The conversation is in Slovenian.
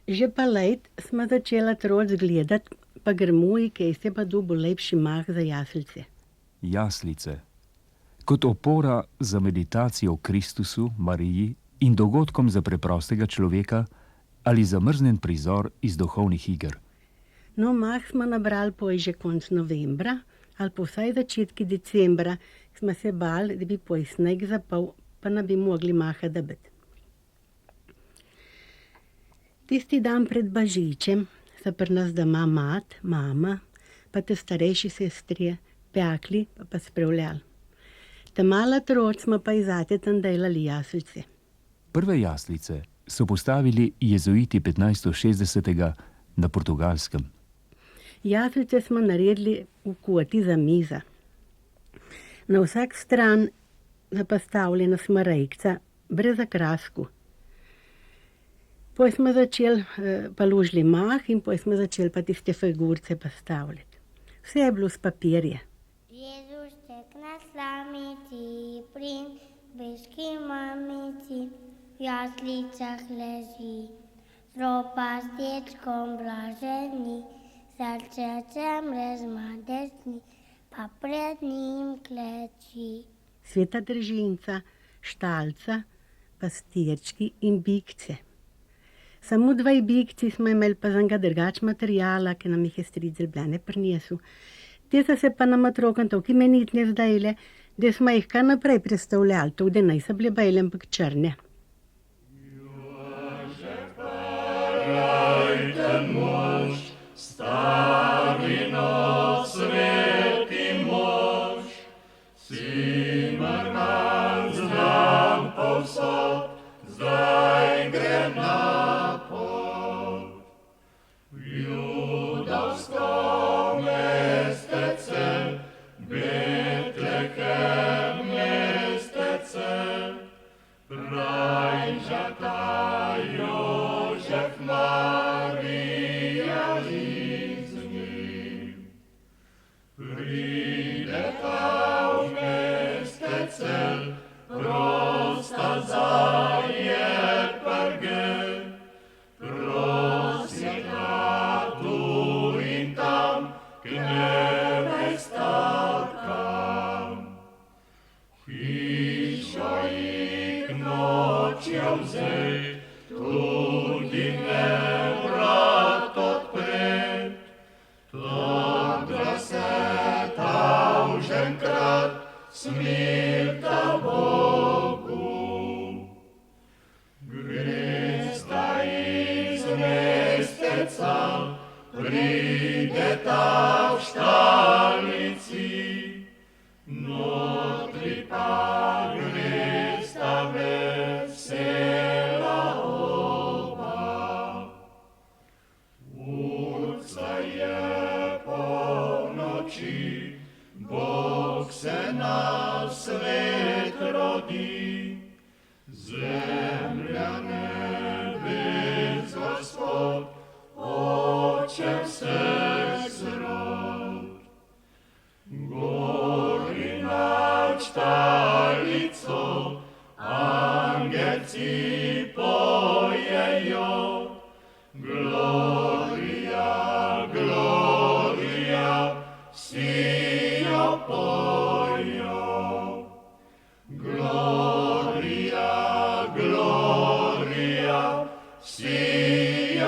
Že pa lejt smo začela troc gledati, pa grmuji, kaj se pa dobil lepši mah za jaslice. Jaslice. Kot opora za meditacijo o Kristusu, Mariji in dogodkom za preprostega človeka ali zamrznjen prizor iz duhovnih iger. No, mah smo nabrali poj že konc novembra ali pa vsaj začetki decembra, smo se bali, da bi poj sneg zapal, pa ne bi mogli maha dobiti. Tisti dan pred Božičem so pri nas doma mat, mama, pa te starejši sestrije pekli pa spravljali. Ta mala troc smo pa iz atetan delali jaslice. Prve jaslice so postavili jezuiti 1560. na Portugalskem. Jaslice smo naredili v koti za miza. Na vsak stran je postavljena smrejkca, brez okrasku. Poj smo začeli, pa lužili mah in poj smo začeli pa tiste figurce postavljati. Vse je bilo s papirje. Jezušček na slamici, prin beški mamici, v jaslicah leži, z ropastečkom blaženi, srčecem razmadesni, pa pred njim kleči. Sveta Držinca, štalca, pastirčki in bikce. Samo 2 bikci smo imeli pa za enega drugač materijala, ki nam jih je stric Ljubljane prinesel. Te so se pa nam otrokom toliko imenitne zdajle, da smo jih kar naprej predstavljali, tudi naj so bile bele, ampak črne. Gloria, sia